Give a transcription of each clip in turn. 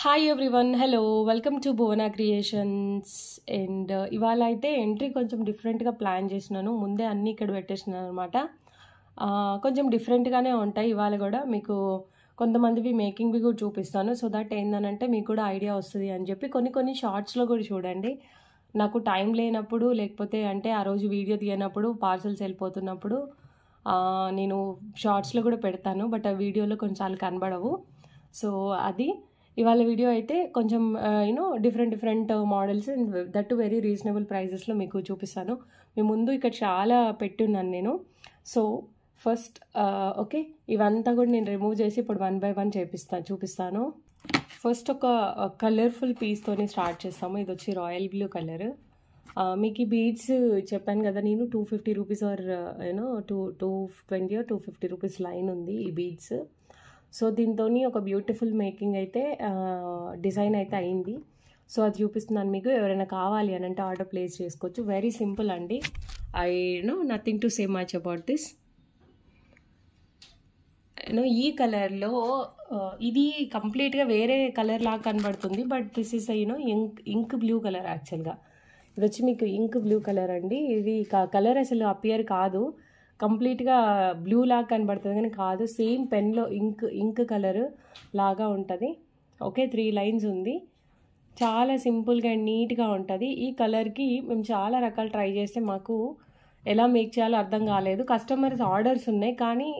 Hi everyone, hello, welcome to Bhuvana creations. And ఇవాళ అయితే entry కొంచెం డిఫరెంట్గా ప్లాన్ చేసినాను. ముందే అన్నీ ఇక్కడ పెట్టేసినాను అనమాట. కొంచెం డిఫరెంట్గానే ఉంటాయి ఇవాళ కూడా. మీకు కొంతమందివి మేకింగ్వి కూడా చూపిస్తాను. సో దట్ ఏందనంటే మీకు కూడా ఐడియా వస్తుంది అని చెప్పి కొన్ని షార్ట్స్లో కూడా చూడండి. నాకు టైం లేనప్పుడు, లేకపోతే అంటే ఆ రోజు వీడియో తీయనప్పుడు, పార్సల్స్ వెళ్ళిపోతున్నప్పుడు నేను షార్ట్స్లో కూడా పెడతాను. బట్ ఆ వీడియోలో కొంచెం కనబడవు. సో అది ఇవాళ వీడియో అయితే కొంచెం different models and that very reasonable ప్రైజెస్లో మీకు చూపిస్తాను. మీ ముందు ఇక్కడ చాలా పెట్టున్నాను నేను. సో ఫస్ట్ ఓకే, ఇవంతా కూడా నేను రిమూవ్ చేసి ఇప్పుడు 1 by 1 చూపిస్తాను. ఫస్ట్ ఒక కలర్ఫుల్ పీస్తోని స్టార్ట్ చేస్తాము. ఇది వచ్చి రాయల్ బ్లూ కలర్. మీకు ఈ బీడ్స్ చెప్పాను కదా నేను, 250 rupees or 220 or 250 rupees line ఉంది ఈ బీడ్స్. సో దీంతో ఒక బ్యూటిఫుల్ మేకింగ్ అయితే డిజైన్ అయితే అయింది. సో అది చూపిస్తున్నాను మీకు. ఎవరైనా కావాలి అని అంటే ఆర్డర్ ప్లేస్ చేసుకోవచ్చు. వెరీ సింపుల్ అండి. I nothing to say much about this. ఈ కలర్లో ఇది కంప్లీట్గా వేరే కలర్ లాగా కనబడుతుంది. But this is ink blue colour. యాక్చువల్గా ఇది వచ్చి మీకు ఇంక్ బ్లూ కలర్ అండి. ఇది కలర్ అసలు అపియర్ కాదు, కంప్లీట్గా బ్లూ లాగా కనబడుతుంది కానీ కాదు. సేమ్ పెన్లో ఇంక్ కలర్ లాగా ఉంటుంది. ఓకే, 3 లైన్స్ ఉంది. చాలా సింపుల్గా అండ్ నీట్గా ఉంటుంది. ఈ కలర్కి మేము చాలా రకాలు ట్రై చేస్తే మాకు ఎలా మేక్ చేయాలో అర్థం కాలేదు. కస్టమర్స్ ఆర్డర్స్ ఉన్నాయి కానీ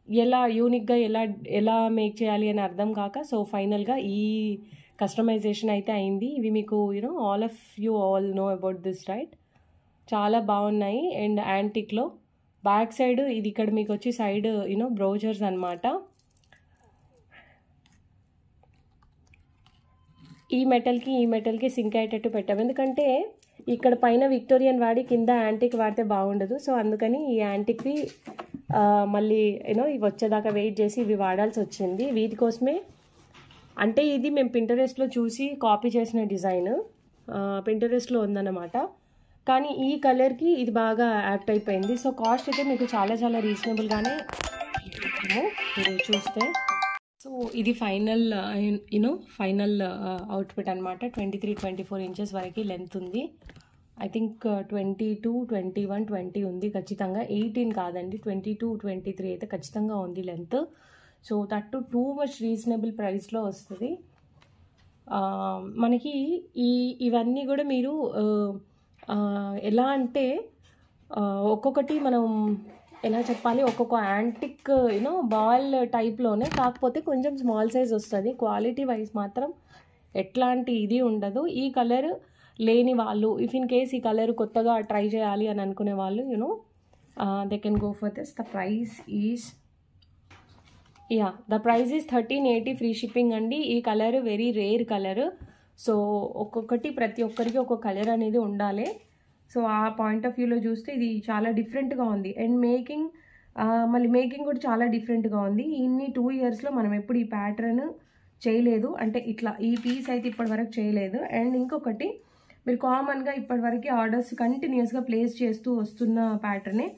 ఎలా యూనిక్గా ఎలా మేక్ చేయాలి అని అర్థం కాక సో ఫైనల్గా ఈ కస్టమైజేషన్ అయితే అయింది. ఇవి మీకు all of you all know about this, right? చాలా బాగున్నాయి. అండ్ యాంటిక్లో బ్యాక్ సైడ్ ఇది ఇక్కడ మీకు వచ్చి సైడ్ బ్రోచర్స్ అనమాట. ఈ మెటల్కి సింక్ అయ్యేటట్టు పెట్టాము. ఎందుకంటే ఇక్కడ పైన విక్టోరియన్ వాడి కింద యాంటిక్ వాడితే బాగుండదు. సో అందుకని ఈ యాంటిక్వి మళ్ళీ ఇవి వచ్చేదాకా వెయిట్ చేసి ఇవి వాడాల్సి వచ్చింది. వీటి కోసమే అంటే ఇది మేము పింటరెస్ట్లో చూసి కాపీ చేసిన డిజైన్, పింటరెస్ట్లో ఉందన్నమాట. కానీ ఈ కలర్కి ఇది బాగా యాప్ట్ అయిపోయింది. సో కాస్ట్ అయితే మీకు చాలా రీజనబుల్గానే మీరు చూస్తే. సో ఇది ఫైనల్ అవుట్ఫిట్ అనమాట. 23-24 ఇంచెస్ వరకు లెంత్ ఉంది. ఐ థింక్ 22, 21, 20 ఉంది ఖచ్చితంగా. 18 కాదండి, 22, 23 అయితే ఖచ్చితంగా ఉంది length. So that too much reasonable ప్రైస్లో వస్తుంది మనకి. ఇవన్నీ కూడా మీరు ఎలా అంటే ఒక్కొక్కటి మనం ఎలా చెప్పాలి, ఒక్కొక్క యాంటిక్ బాల్ టైప్లోనే, కాకపోతే కొంచెం స్మాల్ సైజ్ వస్తుంది. క్వాలిటీ వైజ్ మాత్రం ఎట్లాంటి ఇది ఉండదు. ఈ కలర్ లేని వాళ్ళు, ఇఫ్ ఇన్ కేస్ ఈ కలర్ కొత్తగా ట్రై చేయాలి అని అనుకునే వాళ్ళు they can go for this. The price is 1380 free shipping అండి. ఈ colour very rare colour. So ప్రతి ఒక్కరికి ఒక్కొక్క కలర్ అనేది ఉండాలి. సో ఆ పాయింట్ ఆఫ్ వ్యూలో చూస్తే ఇది చాలా డిఫరెంట్గా ఉంది. అండ్ మేకింగ్ కూడా చాలా డిఫరెంట్గా ఉంది. ఇన్ని 2 ఇయర్స్లో మనం ఎప్పుడు ఈ ప్యాటర్న్ చేయలేదు. అంటే ఇట్లా ఈ పీస్ అయితే ఇప్పటి వరకు చేయలేదు. అండ్ ఇంకొకటి, మీరు కామన్గా ఇప్పటివరకు ఆర్డర్స్ కంటిన్యూస్గా ప్లేస్ చేస్తూ వస్తున్న ప్యాటర్నే.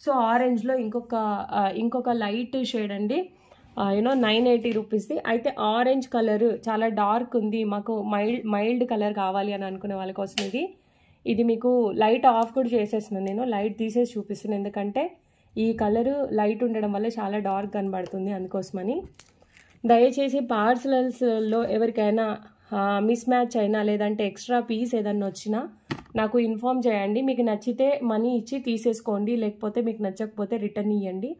సో ఆరెంజ్లో ఇంకొక లైట్ షేడ్ అండి, 980 రూపీస్ది. అయితే ఆరెంజ్ కలర్ చాలా డార్క్ ఉంది, మాకు మైల్డ్ కలర్ కావాలి అని అనుకునే వాళ్ళ కోసం ఇది మీకు లైట్ ఆఫ్ కూడా చేసేస్తున్నాను. నేను లైట్ తీసేసి చూపిస్తున్నాను, ఎందుకంటే ఈ కలరు లైట్ ఉండడం వల్ల చాలా డార్క్ కనబడుతుంది, అందుకోసమని. దయచేసి పార్సల్స్లో ఎవరికైనా మిస్ మ్యాచ్ అయినా లేదంటే ఎక్స్ట్రా పీస్ ఏదన్నా వచ్చినా నాకు ఇన్ఫామ్ చేయండి. మీకు నచ్చితే మనీ ఇచ్చి తీసేసుకోండి, లేకపోతే మీకు నచ్చకపోతే రిటర్న్ ఇవ్వండి.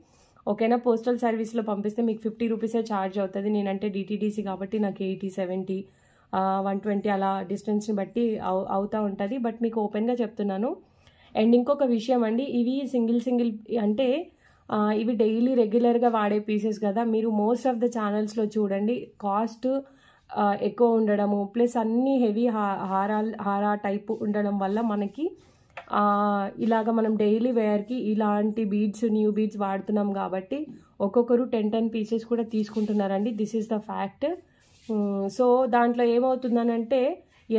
ఓకేనా? పోస్టల్ సర్వీస్లో పంపిస్తే మీకు 50 రూపీసే ఛార్జ్ అవుతుంది. నేనంటే డిటీడీసీ కాబట్టి నాకు 80, 70, 120 అలా డిస్టెన్స్ని బట్టి అవుతూ ఉంటుంది. బట్ మీకు ఓపెన్గా చెప్తున్నాను. అండ్ ఇంకొక విషయం అండి, ఇవి సింగిల్ అంటే ఇవి డైలీ రెగ్యులర్గా వాడే పీసెస్ కదా. మీరు మోస్ట్ ఆఫ్ ద ఛానల్స్లో చూడండి, కాస్ట్ ఎక్కువ ఉండడము ప్లస్ అన్నీ హెవీ హారా టైప్ ఉండడం వల్ల మనకి ఇలాగ మనం డైలీ వేర్కి ఇలాంటి న్యూ బీడ్స్ వాడుతున్నాం కాబట్టి ఒక్కొక్కరు 10 పీసెస్ కూడా తీసుకుంటున్నారండి. This is the fact. So దాంట్లో ఏమవుతుందనంటే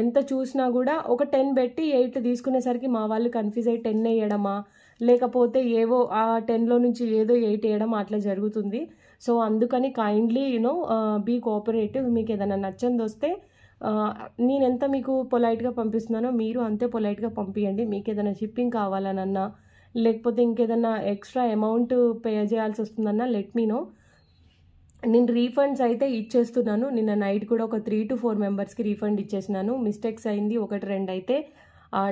ఎంత చూసినా కూడా ఒక 10 పెట్టి 8 తీసుకునేసరికి మా వాళ్ళు కన్ఫ్యూజ్ అయ్యి 10 వేయడమా, లేకపోతే ఏవో ఆ 10లో నుంచి ఏదో 8 వేయడం అట్లా జరుగుతుంది. సో అందుకని కైండ్లీ బీ కోఆపరేటివ్. మీకు ఏదైనా నచ్చంది వస్తే నేను ఎంత మీకు పొలైట్గా పంపిస్తున్నానో మీరు అంతే పొలైట్గా పంపించండి. మీకు ఏదైనా షిప్పింగ్ కావాలనన్నా లేకపోతే ఇంకేదైనా ఎక్స్ట్రా అమౌంట్ పే చేయాల్సి వస్తుందన్నా లెట్ మీ నో. నేను రీఫండ్స్ అయితే ఇచ్చేస్తున్నాను. నిన్న నైట్ కూడా ఒక 3 to 4 మెంబర్స్కి రీఫండ్ ఇచ్చేసినాను. మిస్టేక్స్ అయింది 1-2 అయితే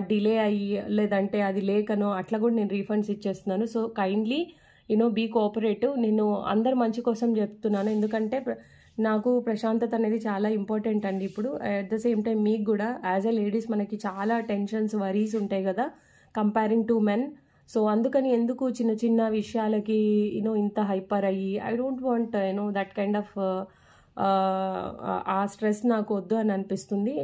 డిలే అయ్యి లేదంటే అది లేకనో అట్లా కూడా నేను రీఫండ్స్ ఇచ్చేస్తున్నాను. So kindly be cooperative. నేను అందరు మంచి కోసం చెప్తున్నాను, ఎందుకంటే నాకు ప్రశాంతత అనేది చాలా ఇంపార్టెంట్ అండి. ఇప్పుడు అట్ ద సేమ్ టైం మీకు కూడా యాజ్ అ లేడీస్ మనకి చాలా టెన్షన్స్ వరీస్ ఉంటాయి కదా కంపేరింగ్ టు మెన్. సో అందుకని ఎందుకు చిన్న చిన్న విషయాలకి ఇంత హైపర్ అయ్యి I don't want that kind of ఆ స్ట్రెస్ నాకు వద్దు అని అనిపిస్తుంది.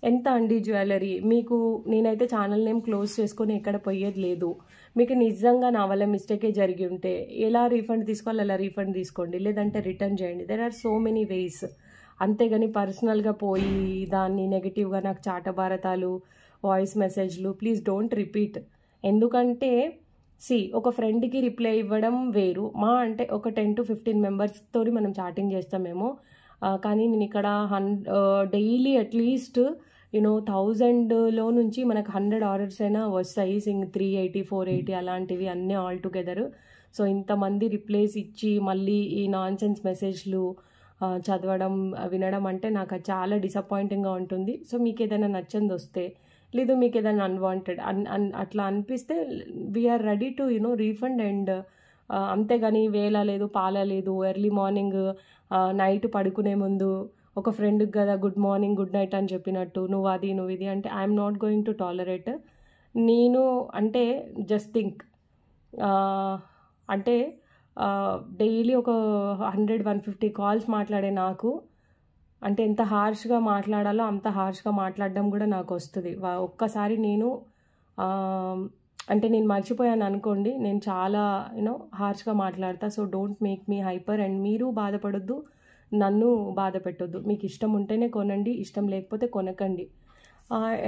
ఎంత అండి జ్యువెలరీ మీకు, నేనైతే ఛానల్ నేమ్ క్లోజ్ చేసుకొని ఎక్కడ పోయేది లేదు. మీకు నిజంగా నా వల్ల మిస్టేకే జరిగి ఉంటే ఎలా రీఫండ్ తీసుకోవాలి అలా రీఫండ్ తీసుకోండి, లేదంటే రిటర్న్ చేయండి. There are so many ways. అంతేగాని పర్సనల్గా పోయి దాన్ని నెగిటివ్గా నాకు చాటభారతాలు వాయిస్ మెసేజ్లు ప్లీజ్ డోంట్ రిపీట్. ఎందుకంటే ఒక ఫ్రెండ్కి రిప్లై ఇవ్వడం వేరు, మా అంటే ఒక 10 to 15 మెంబర్స్తో మనం చాటింగ్ చేస్తామేమో. కానీ నేను ఇక్కడ డైలీ అట్లీస్ట్ 1000లో నుంచి మనకు 100 ఆర్డర్స్ అయినా వస్తాయి. 380, 480 అలాంటివి అన్నీ ఆల్ టుగెదర్. సో ఇంతమంది రిప్లైస్ ఇచ్చి మళ్ళీ ఈ నాన్సెన్స్ మెసేజ్లు చదవడం వినడం అంటే నాకు చాలా డిసప్పాయింటింగ్గా ఉంటుంది. సో మీకు ఏదైనా నచ్చంది వస్తే లేదు మీకు ఏదైనా అన్వాంటెడ్ అట్లా అనిపిస్తే we are ready to refund. And అంతేగాని వేళ లేదు పాల లేదు ఎర్లీ మార్నింగ్ నైట్ పడుకునే ముందు ఒక ఫ్రెండ్కి కదా గుడ్ మార్నింగ్ గుడ్ నైట్ అని చెప్పినట్టు నువ్వు అది నువ్వు ఇది అంటే I'm not going to tolerate. నేను అంటే జస్ట్ థింక్ అంటే డైలీ ఒక 100-150 కాల్స్ మాట్లాడే నాకు అంటే ఎంత హార్ష్గా మాట్లాడాలో అంత హార్ష్గా మాట్లాడడం కూడా నాకు వస్తుంది. ఒక్కసారి నేను అంటే నేను మర్చిపోయాను అనుకోండి, నేను చాలా హార్ష్గా మాట్లాడతా. So don't make me hyper. And మీరు బాధపడొద్దు, నన్ను బాధ పెట్టొద్దు. మీకు ఇష్టం ఉంటేనే కొనండి, ఇష్టం లేకపోతే కొనకండి.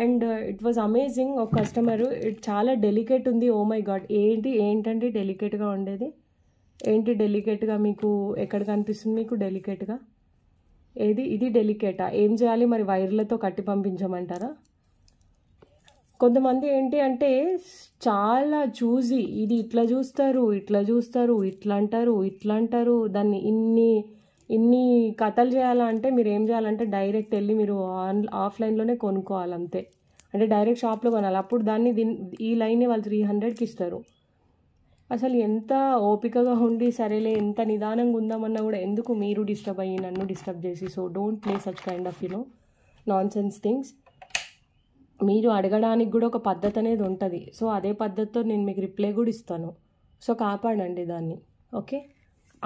And it was amazing. ఒక కస్టమరు చాలా డెలికేట్ ఉంది. ఓ మై గాడ్ ఏంటంటే డెలికేట్గా ఉండేది ఏంటి? డెలికేట్గా మీకు ఎక్కడ కనిపిస్తుంది మీకు డెలికేట్గా? ఇది డెలికేటా? ఏం చేయాలి మరి? వైర్లతో కట్టి పంపించమంటారా? కొంతమంది ఏంటి అంటే చాలా చూసి ఇది ఇట్లా చూస్తారు ఇట్లా అంటారు దాన్ని ఇన్ని కథలు చేయాలంటే మీరు ఏం చేయాలంటే డైరెక్ట్ వెళ్ళి మీరు ఆఫ్లైన్లోనే కొనుక్కోవాలి అంతే. అంటే డైరెక్ట్ షాప్లో కొనాలి. అప్పుడు దాన్ని ఈ లైన్ని వాళ్ళు 300కి ఇస్తారు. అసలు ఎంత ఓపికగా ఉండి సరేలే ఎంత నిదానంగా ఉందామన్నా కూడా ఎందుకు మీరు డిస్టర్బ్ అయ్యి నన్ను డిస్టర్బ్ చేసి. So don't play such kind of non sense things. మీరు అడగడానికి కూడా ఒక పద్ధతి అనేది ఉంటుంది. సో అదే పద్ధతితో నేను మీకు రిప్లై కూడా ఇస్తాను. సో కాపాడండి దాన్ని. ఓకే,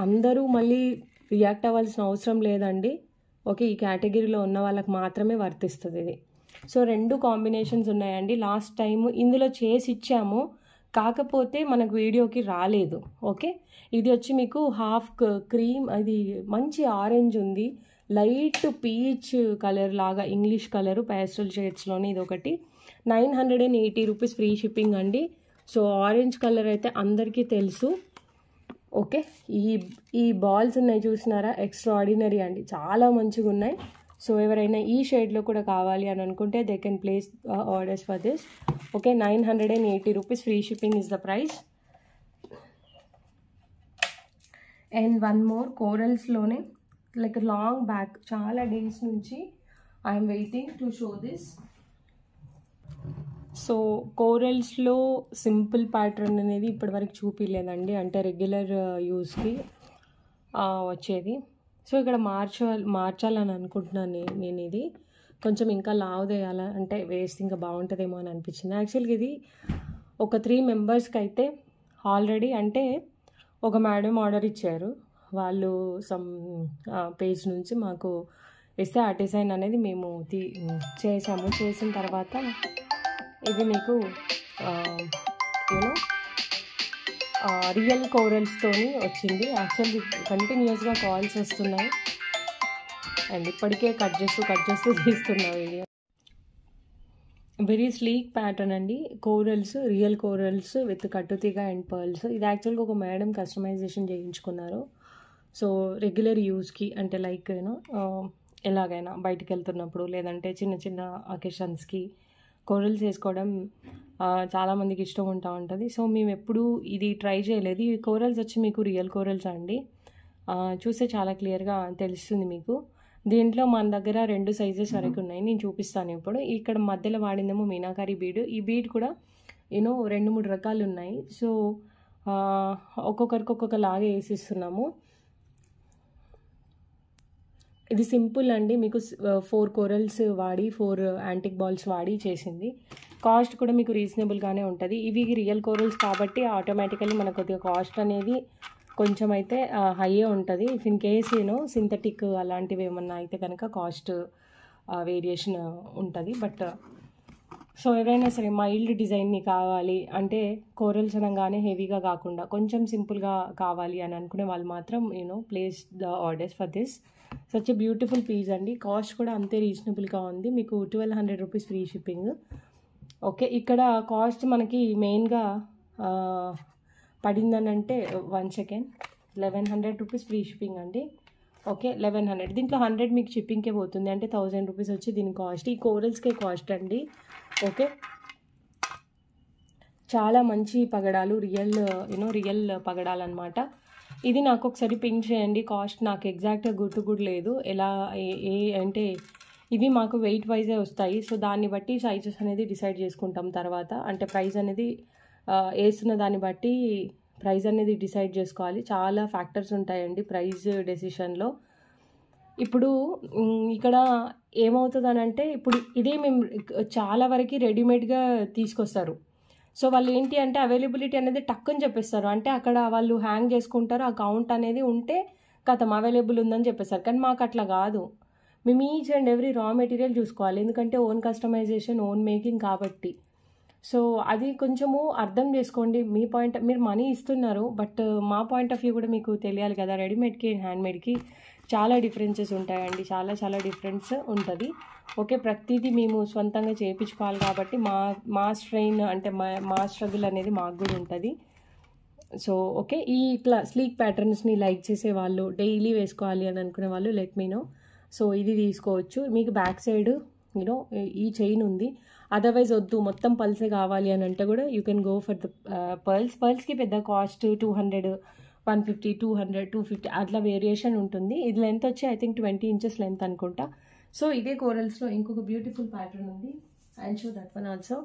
అందరూ మళ్ళీ రియాక్ట్ అవ్వాల్సిన అవసరం లేదండి. ఓకే, ఈ కేటగిరీలో ఉన్న వాళ్ళకి మాత్రమే వర్తిస్తుంది ఇది. సో 2 కాంబినేషన్స్ ఉన్నాయండి. లాస్ట్ టైము ఇందులో చేసి ఇచ్చాము, కాకపోతే మనకు వీడియోకి రాలేదు. ఓకే, ఇది వచ్చి మీకు హాఫ్ క్రీమ్, అది మంచి ఆరెంజ్ ఉంది, లైట్ పీచ్ కలర్ లాగా ఇంగ్లీష్ కలరు ప్యాస్టల్ షేడ్స్లోని ఇది ఒకటి. 980 రూపీస్ ఫ్రీ షిప్పింగ్ అండి. సో ఆరెంజ్ కలర్ అయితే అందరికీ తెలుసు. ఓకే, ఈ బాల్స్ ఉన్నాయి చూసినారా, ఎక్స్ట్రా ఆర్డినరీ అండి, చాలా మంచిగా ఉన్నాయి. సో ఎవరైనా ఈ షేడ్లో కూడా కావాలి అని అనుకుంటే they can place orders for this. Okay, 980 rupees free shipping is the price. And one more కోరల్స్లోనే లైక్ లాంగ్ బ్యాక్, చాలా డేస్ నుంచి I'm waiting to show this. So కోరల్స్లో సింపుల్ ప్యాటర్న్ అనేది ఇప్పటివరకు చూపించలేదండి, అంటే రెగ్యులర్ యూస్కి వచ్చేది. సో ఇక్కడ మార్చాలని అనుకుంటున్నాను నేను. ఇది కొంచెం ఇంకా లావుదేయాలి అంటే వేస్ట్ ఇంకా బాగుంటుందేమో అని అనిపించింది. యాక్చువల్గా ఇది ఒక 3 మెంబర్స్కి అయితే ఆల్రెడీ అంటే ఒక మేడం ఆర్డర్ ఇచ్చారు. వాళ్ళు సమ్ పేజ్ నుంచి మాకు ఇస్తే ఆ డిజైన్ అనేది మేము చేసాము. చేసిన తర్వాత ఇది మీకు రియల్ కోరల్స్తోని వచ్చింది. యాక్చువల్లీ కంటిన్యూస్గా కాల్స్ వస్తున్నాయి అండ్ ఇప్పటికే కట్ చేస్తూ తీస్తున్నా వీడియో. వెరీ స్లీక్ ప్యాటర్న్ అండి, కోరల్స్, రియల్ కోరల్స్ విత్ కట్టుతీగ అండ్ పర్ల్స్. ఇది యాక్చువల్గా ఒక మేడం కస్టమైజేషన్ చేయించుకున్నారు. సో రెగ్యులర్ యూస్కి అంటే లైక్ యూనో ఎలాగైనా బయటికి వెళ్తున్నప్పుడు లేదంటే చిన్న చిన్న అకేషన్స్కి కోరల్స్ వేసుకోవడం చాలామందికి ఇష్టం ఉంటుంది. సో మేము ఎప్పుడూ ఇది ట్రై చేయలేదు. ఈ కోరల్స్ వచ్చి మీకు రియల్ కోరల్స్ అండి. చూస్తే చాలా క్లియర్గా తెలుస్తుంది మీకు. దీంట్లో మన దగ్గర 2 సైజెస్ వరకు ఉన్నాయి, నేను చూపిస్తాను ఇప్పుడు. ఇక్కడ మధ్యలో వాడిందేమో మీనాకారి బీడ్. ఈ బీడ్ కూడా 2-3 రకాలు ఉన్నాయి. సో ఒక్కొక్కరికి ఒక్కొక్కలాగా వేసిస్తున్నాము. ఇది సింపుల్ అండి, మీకు 4 కోరల్స్ వాడి 4 యాంటిక్ బాల్స్ వాడి చేసింది. కాస్ట్ కూడా మీకు రీజనబుల్గానే ఉంటుంది. ఇవి రియల్ కోరల్స్ కాబట్టి ఆటోమేటికల్లీ మనకు కొద్దిగా కాస్ట్ అనేది కొంచెం అయితే హైయే ఉంటుంది. ఇఫ్ ఇన్ కేస్ సింథటిక్ అలాంటివి ఏమన్నా అయితే కనుక కాస్ట్ వేరియేషన్ ఉంటుంది. బట్ సో ఎవరైనా సరే మైల్డ్ డిజైన్ని కావాలి అంటే కోరల్స్ అనగానే హెవీగా కాకుండా కొంచెం సింపుల్గా కావాలి అని అనుకునే వాళ్ళు మాత్రం place the orders for this. Such a beautiful piece అండి. కాస్ట్ కూడా అంతే రీజనబుల్గా ఉంది, మీకు 1200 రూపీస్ ఫ్రీ షిప్పింగ్. ఓకే, ఇక్కడ కాస్ట్ మనకి మెయిన్గా పడిందని అంటే 1 సెకండ్ 1100 రూపీస్ ఫ్రీ షిప్పింగ్ అండి. ఓకే, 1100. దీంట్లో 100 మీకు షిప్పింగ్కే పోతుంది, అంటే 1000 రూపీస్ వచ్చి దీని కాస్ట్. ఈ కోరల్స్కే కాస్ట్ అండి. ఓకే, చాలా మంచి పగడాలు, రియల్ పగడాలు అనమాట. ఇది నాకు ఒకసారి పింక్ చేయండి. కాస్ట్ నాకు ఎగ్జాక్ట్గా గుర్తు కూడా లేదు. ఎలా అంటే ఇవి మాకు వెయిట్ వైజే వస్తాయి. సో దాన్ని బట్టి సైజెస్ అనేది డిసైడ్ చేసుకుంటాం తర్వాత. అంటే ప్రైస్ అనేది వేస్తున్న దాన్ని బట్టి ప్రైస్ అనేది డిసైడ్ చేసుకోవాలి. చాలా ఫ్యాక్టర్స్ ఉంటాయండి ప్రైస్ డెసిషన్లో. ఇప్పుడు ఇక్కడ ఏమవుతుంది అని అంటే, ఇప్పుడు ఇదే మేము చాలా వరకు రెడీమేడ్గా తీసుకొస్తారు. సో వాళ్ళు ఏంటి అంటే అవైలబిలిటీ అనేది టక్కుని చెప్పేస్తారు. అంటే అక్కడ వాళ్ళు హ్యాంగ్ చేసుకుంటారు, ఆ కౌంట్ అనేది ఉంటే కథం అవైలబుల్ ఉందని చెప్పేస్తారు. కానీ మాకు అట్లా కాదు, మేము each and every raw material చూసుకోవాలి. ఎందుకంటే ఓన్ కస్టమైజేషన్, ఓన్ మేకింగ్ కాబట్టి. సో అది కొంచెము అర్థం చేసుకోండి. మీరు మనీ ఇస్తున్నారు, బట్ మా పాయింట్ ఆఫ్ వ్యూ కూడా మీకు తెలియాలి కదా. రెడీమేడ్కి హ్యాండ్మేడ్కి చాలా డిఫరెన్సెస్ ఉంటాయండి, చాలా డిఫరెన్స్ ఉంటుంది. ఓకే, ప్రతిదీ మేము సొంతంగా చేయించుకోవాలి కాబట్టి మా స్ట్రెయిన్ అంటే మా స్ట్రగుల్ అనేది మాకు కూడా ఉంటుంది. సో ఓకే, ఈ ఇట్లా స్లీక్ ప్యాటర్న్స్ని లైక్ చేసే వాళ్ళు, డైలీ వేసుకోవాలి అని అనుకునే వాళ్ళు లెట్ మీ నో. సో ఇది తీసుకోవచ్చు. మీకు బ్యాక్ సైడ్ ఈ చైన్ ఉంది. అదర్వైజ్ వద్దు మొత్తం పల్సే కావాలి అని అంటే కూడా you can go for the పర్ల్స్కి పెద్ద కాస్ట్ 200, 150, 200, 250 అట్లా వేరియేషన్ ఉంటుంది. ఇది లెంత్ వచ్చి ఐ థింక్ 20 ఇంచెస్ లెంత్ అనుకుంటా. సో ఇదే కోరల్స్లో ఇంకొక బ్యూటిఫుల్ ప్యాటర్న్ ఉంది, and show that one also.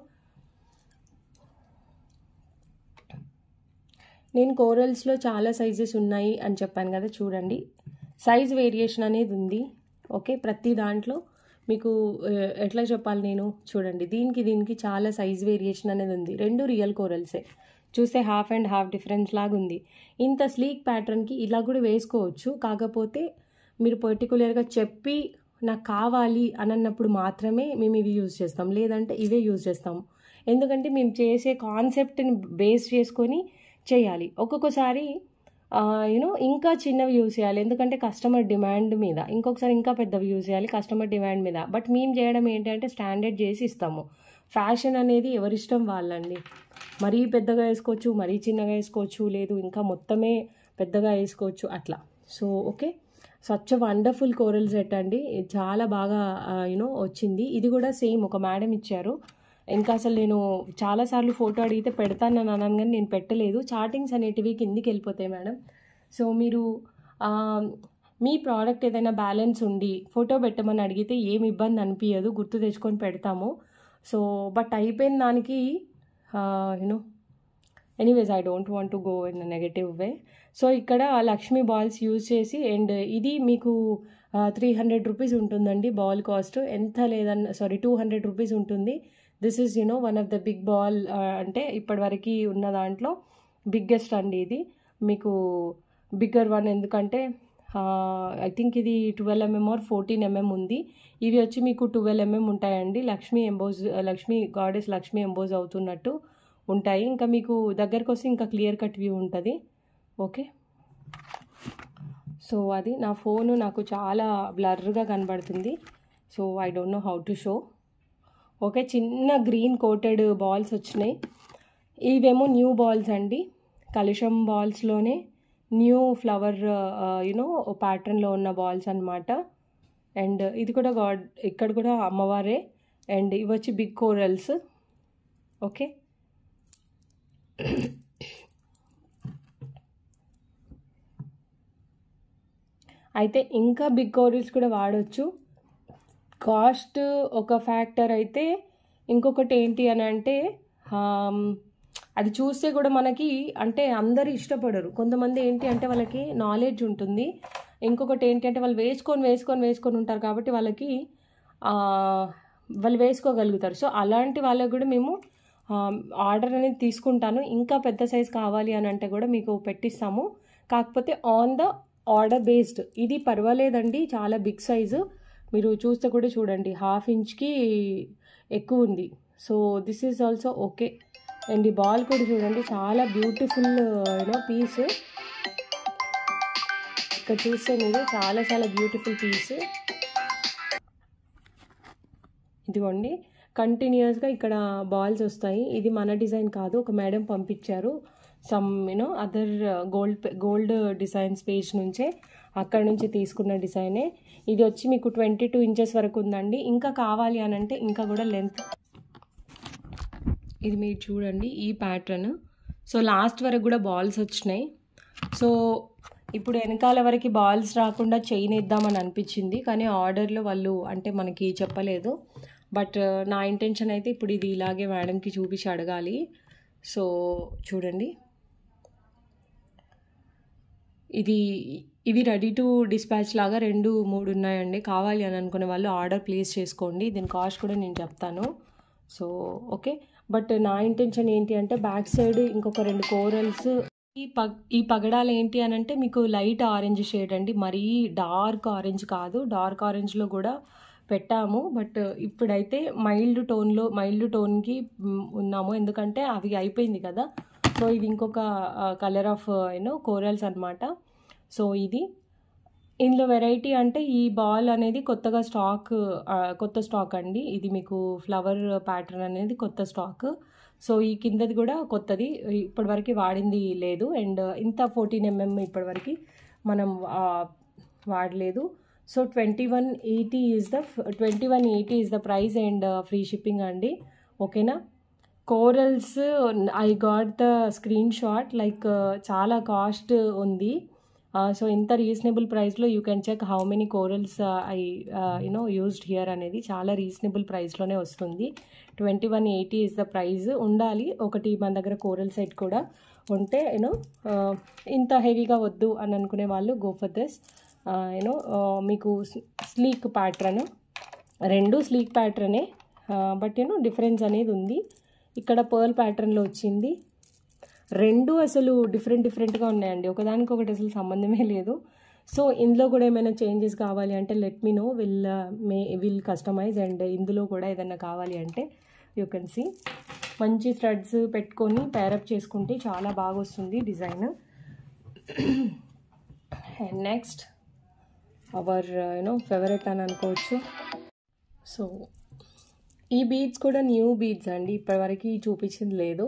నేను కోరల్స్లో చాలా సైజెస్ ఉన్నాయి అని చెప్పాను కదా, చూడండి సైజ్ వేరియేషన్ అనేది ఉంది. ఓకే, ప్రతి దాంట్లో మీకు ఎట్లా చెప్పాలి నేను, చూడండి దీనికి చాలా సైజ్ వేరియేషన్ అనేది ఉంది. 2 రియల్ కోరల్సే, చూస్తే హాఫ్ అండ్ హాఫ్ డిఫరెన్స్ లాగా ఉంది. ఇంత స్లీక్ ప్యాటర్న్కి ఇలా కూడా వేసుకోవచ్చు. కాకపోతే మీరు పర్టికులర్గా చెప్పి నాకు కావాలి అని అన్నప్పుడు మాత్రమే మేము ఇవి యూజ్ చేస్తాం, లేదంటే ఇవే యూజ్ చేస్తాము. ఎందుకంటే మేము చేసే కాన్సెప్ట్ని బేస్ చేసుకొని చేయాలి. ఒక్కొక్కసారి ఇంకా చిన్నవి యూజ్ చేయాలి, ఎందుకంటే కస్టమర్ డిమాండ్ మీద. ఇంకొకసారి ఇంకా పెద్దవి యూజ్ చేయాలి కస్టమర్ డిమాండ్ మీద. బట్ మేము చేయడం ఏంటంటే స్టాండర్డ్ చేసి ఇస్తాము. ఫ్యాషన్ అనేది ఎవరిష్టం వాళ్ళండి. మరీ పెద్దగా వేసుకోవచ్చు, మరీ చిన్నగా వేసుకోవచ్చు, లేదు ఇంకా మొత్తమే పెద్దగా వేసుకోవచ్చు అట్లా. So okay, such wonderful coral set అండి, చాలా బాగా వచ్చింది. ఇది కూడా సేమ్ ఒక మేడం ఇచ్చారు. ఇంకా అసలు నేను చాలాసార్లు ఫోటో అడిగితే పెడతానని అన్నాను కానీ నేను పెట్టలేదు. చార్టింగ్స్ అనేటివి కిందికి వెళ్ళిపోతాయి మేడం. సో మీరు మీ ప్రోడక్ట్ ఏదైనా బ్యాలెన్స్ ఉండి ఫోటో పెట్టమని అడిగితే ఏమి ఇబ్బంది అనిపించదు, గుర్తు తెచ్చుకొని పెడతాము. సో బట్ అయిపోయిన దానికి anyways I don't want to go in negative way. So ఇక్కడ లక్ష్మీ బాల్స్ యూజ్ చేసి, అండ్ ఇది మీకు 300 రూపీస్ ఉంటుందండి బాల్ కాస్ట్. ఎంత లేదన్న 200 రూపీస్ ఉంటుంది. This is one of the big ball, అంటే ఇప్పటివరకు ఉన్న దాంట్లో బిగ్గెస్ట్ అండి ఇది. మీకు బిగ్గర్ వన్, ఎందుకంటే ఐ థింక్ ఇది 12 mm or 14 mm ఉంది. ఇవి వచ్చి మీకు 12 mm ఉంటాయండి. లక్ష్మీ గాడెస్ లక్ష్మీ ఎంబోజ్ అవుతున్నట్టు ఉంటాయి. ఇంకా మీకు దగ్గరకు వస్తే ఇంకా క్లియర్ కట్ వ్యూ ఉంటుంది. ఓకే, సో అది నా ఫోను నాకు చాలా బ్లర్గా కనబడుతుంది. So I don't know how to show. Okay, చిన్న గ్రీన్ కోటెడ్ బాల్స్ వచ్చినాయి. ఇవేమో న్యూ బాల్స్ అండి, కలుషం బాల్స్లోనే న్యూ ఫ్లవర్ యూనో ప్యాటర్న్లో ఉన్న బాల్స్ అనమాట. అండ్ ఇది కూడా ఇక్కడ కూడా అమ్మవారే. అండ్ ఇవి వచ్చి బిగ్ కోరల్స్. ఓకే, అయితే ఇంకా బిగ్ కోరల్స్ కూడా వాడచ్చు. కాస్ట్ ఒక ఫ్యాక్టర్ అయితే, ఇంకొకటి ఏంటి అని అంటే అది చూస్తే కూడా మనకి అంటే అందరు ఇష్టపడరు. కొంతమంది ఏంటి అంటే వాళ్ళకి నాలెడ్జ్ ఉంటుంది, ఇంకొకటి ఏంటి అంటే వాళ్ళు వేసుకొని ఉంటారు కాబట్టి వాళ్ళకి వాళ్ళు వేసుకోగలుగుతారు. సో అలాంటి వాళ్ళకి కూడా మేము ఆర్డర్ అనేది తీసుకుంటాను. ఇంకా పెద్ద సైజ్ కావాలి అని అంటే కూడా మీకు పెట్టిస్తాము, కాకపోతే ఆన్ ద ఆర్డర్ బేస్డ్. ఇది పర్వాలేదండి, చాలా బిగ్ సైజు. మీరు చూస్తే కూడా చూడండి, 1/2 ఇంచ్కి ఎక్కువ ఉంది. So this is also okay. And ఈ బాల్ కూడా చూడండి, చాలా బ్యూటిఫుల్ పీస్. ఇక్కడ చూస్తే మీరు చాలా చాలా బ్యూటిఫుల్ పీస్. ఇదిగోండి, కంటిన్యూస్గా ఇక్కడ బాల్స్ వస్తాయి. ఇది మన డిజైన్ కాదు, ఒక మేడం పంపించారు some other gold designs page నుంచే, అక్కడ నుంచి తీసుకున్న డిజైనే. ఇది వచ్చి మీకు 22 ఇంచెస్ వరకు ఉందండి. ఇంకా కావాలి అని అంటే ఇంకా కూడా లెంత్. ఇది మీరు చూడండి ఈ ప్యాటర్న్. సో లాస్ట్ వరకు కూడా బాల్స్ వచ్చినాయి. సో ఇప్పుడు వెనకాల వరకు బాల్స్ రాకుండా చైన్ ఇద్దామని అనిపించింది, కానీ ఆర్డర్లో వాళ్ళు అంటే మనకి చెప్పలేదు. బట్ నా ఇంటెన్షన్ అయితే ఇప్పుడు ఇది ఇలాగే మేడంకి చూపించి అడగాలి. సో చూడండి, ఇవి రెడీ టు డిస్పాచ్ లాగా 2-3 ఉన్నాయండి. కావాలి అని అనుకునే వాళ్ళు ఆర్డర్ ప్లేస్ చేసుకోండి. దీని కాస్ట్ కూడా నేను చెప్తాను. సో ఓకే, బట్ నా ఇంటెన్షన్ ఏంటి అంటే బ్యాక్ సైడ్ ఇంకొక 2 కోరల్స్. ఈ పగడాలు ఏంటి అని అంటే మీకు లైట్ ఆరెంజ్ షేడ్ అండి, మరీ డార్క్ ఆరెంజ్ కాదు. డార్క్ ఆరెంజ్లో కూడా పెట్టాము, బట్ ఇప్పుడైతే మైల్డ్ టోన్కి ఉన్నాము, ఎందుకంటే అవి అయిపోయింది కదా. సో ఇది ఇంకొక కలర్ ఆఫ్ కోరల్స్ అనమాట. సో ఇందులో వెరైటీ అంటే ఈ బాల్ అనేది కొత్త స్టాక్ అండి. ఇది మీకు ఫ్లవర్ ప్యాటర్న్ అనేది కొత్త స్టాక్. సో ఈ కిందది కూడా కొత్తది, ఇప్పటివరకు వాడింది లేదు. అండ్ ఇంత 14 mm ఇప్పటివరకు మనం వాడలేదు. So 2180 is the price and free shipping అండి. ఓకేనా. Corals I got the screenshot, like చాలా కాస్ట్ ఉంది. సో ఇంత రీజనబుల్ ప్రైస్లో you can check how many corals I used here అనేది చాలా రీజనబుల్ ప్రైస్లోనే వస్తుంది. 2180 ఈజ్ ద ప్రైస్. ఉండాలి ఒకటి మన దగ్గర కోరల్ సెట్ కూడా ఉంటే ఇంత హెవీగా వద్దు అని అనుకునే వాళ్ళు గో ఫర్ దిస్. మీకు స్లీక్ ప్యాటర్న్, 2 స్లీక్ ప్యాటర్నే, బట్ డిఫరెన్స్ అనేది ఉంది. ఇక్కడ పర్ల్ ప్యాటర్న్లో వచ్చింది. 2 అసలు డిఫరెంట్గా ఉన్నాయండి, ఒకదానికొకటి అసలు సంబంధమే లేదు. సో ఇందులో కూడా ఏమైనా చేంజెస్ కావాలి అంటే let me know, will customize. And ఇందులో కూడా ఏదైనా కావాలి అంటే యూ కెన్ సీ. మంచి థ్రెడ్స్ పెట్టుకొని పేరప్ చేసుకుంటే చాలా బాగా వస్తుంది design. And next our favourite అని అనుకోవచ్చు. సో ఈ బీడ్స్ కూడా న్యూ బీడ్స్ అండి, ఇప్పటివరకు చూపించింది లేదు.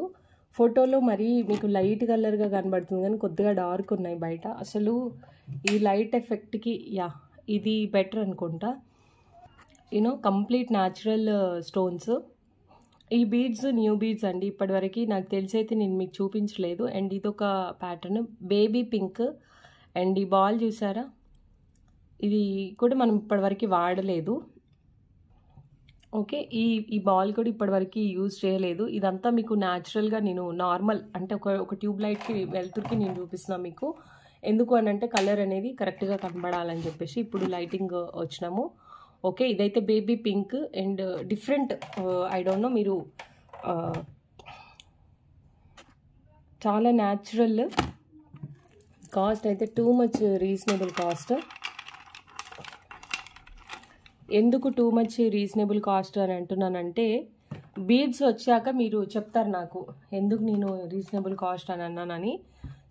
ఫోటోలో మరీ మీకు లైట్ కలర్గా కనబడుతుంది కానీ కొద్దిగా డార్క్ ఉన్నాయి బయట. అసలు ఈ లైట్ ఎఫెక్ట్కి ఇది బెటర్ అనుకుంటా. Complete natural stones. ఈ బీడ్స్ న్యూ బీడ్స్ అండి, ఇప్పటివరకు నాకు తెలిసి అయితే నేను మీకు చూపించలేదు. అండ్ ఇదొక ప్యాటర్న్ బేబీ పింక్. అండ్ ఈ బాల్ చూసారా, ఇది కూడా మనం ఇప్పటివరకు వాడలేదు. ఓకే, ఈ బాల్ కూడా ఇప్పటివరకు యూజ్ చేయలేదు. ఇదంతా మీకు న్యాచురల్గా నేను నార్మల్ అంటే ఒక ట్యూబ్ లైట్కి వెలుతురికి నేను చూపిస్తున్నాను మీకు. ఎందుకు అని అంటే కలర్ అనేది కరెక్ట్గా కనబడాలని చెప్పేసి ఇప్పుడు లైటింగ్ వచ్చినాము. ఓకే, ఇదైతే baby pink and different. I don't no, మీరు చాలా న్యాచురల్. కాస్ట్ అయితే టూ మచ్ రీజనబుల్ కాస్ట్. ఎందుకు టూ మచ్ రీజనబుల్ కాస్ట్ అని అంటున్నానంటే బీడ్స్ వచ్చాక మీరు చెప్తారు నాకు ఎందుకు నేను రీజనబుల్ కాస్ట్ అని అన్నానని.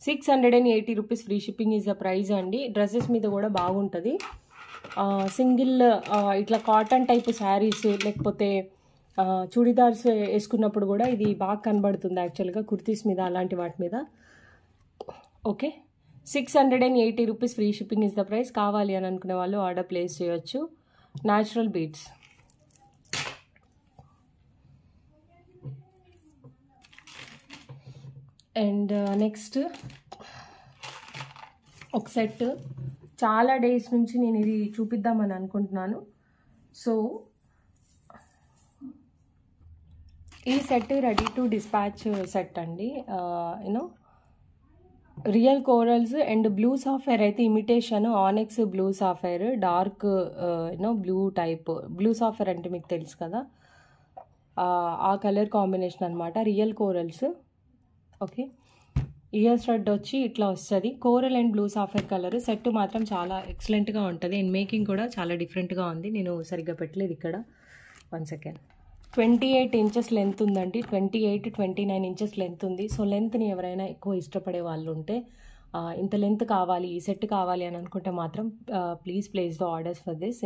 680 rupees free shipping is the price అండి. డ్రెస్సెస్ మీద కూడా బాగుంటుంది. సింగిల్ ఇట్లా కాటన్ టైప్ శారీస్ లేకపోతే చుడిదార్స్ వేసుకున్నప్పుడు కూడా ఇది బాగా కనబడుతుంది యాక్చువల్గా, కుర్తీస్ మీద అలాంటి వాటి మీద. Okay, 680 rupees free shipping is the price. కావాలి అని అనుకునే వాళ్ళు ఆర్డర్ ప్లేస్ చేయొచ్చు. Natural beads. అండ్ నెక్స్ట్ ఒక సెట్, చాలా డేస్ నుంచి నేను ఇది చూపిద్దామని అనుకుంటున్నాను. సో ఈ set ready to dispatch set అండి. You know real corals and blue sapphire అయితే imitation onyx blue sapphire, dark you know blue type. Blue sapphire అంటే మీకు తెలుసు కదా, ఆ కలర్ కాంబినేషన్ అనమాట. Real corals. Okay, ear stud వచ్చి ఇట్లా వస్తుంది. Coral and blue sapphire colour. Set మాత్రం చాలా ఎక్సలెంట్గా ఉంటుంది అండ్ మేకింగ్ కూడా చాలా డిఫరెంట్గా ఉంది. నేను సరిగ్గా పెట్టలేదు ఇక్కడ. 1 సెకండ్. 28 ఇంచెస్ లెంత్ ఉందండి. 28-29 ఇంచెస్ లెంత్ ఉంది. సో లెంత్ని ఎవరైనా ఎక్కువ ఇష్టపడే వాళ్ళు ఉంటే, ఇంత లెంత్ కావాలి, ఈ సెట్ కావాలి అని అనుకుంటే మాత్రం please place the orders for this.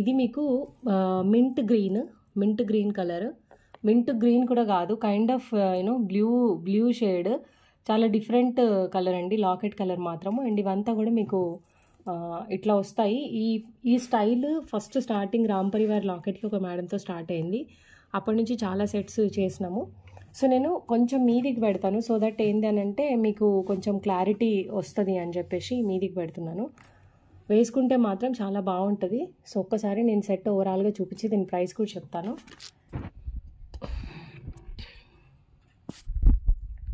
ఇది మీకు mint green colour. Mint green కూడా కాదు, kind of you know blue shade. చాలా డిఫరెంట్ కలర్ అండి, లాకెట్ కలర్ మాత్రము. అండ్ ఇవంతా కూడా మీకు ఇట్లా వస్తాయి. ఈ style first starting Ram Parivar లాకెట్కి ఒక మేడంతో స్టార్ట్ అయింది. అప్పటి నుంచి చాలా సెట్స్ చేసినాము. సో నేను కొంచెం మీదికి పెడతాను, సో దట్ ఏంటి అని అంటే మీకు కొంచెం క్లారిటీ వస్తుంది అని చెప్పేసి మీదికి పెడుతున్నాను. వేసుకుంటే మాత్రం చాలా బాగుంటుంది. సో ఒక్కసారి నేను సెట్ ఓవరాల్గా చూపించి దీని ప్రైస్ కూడా చెప్తాను.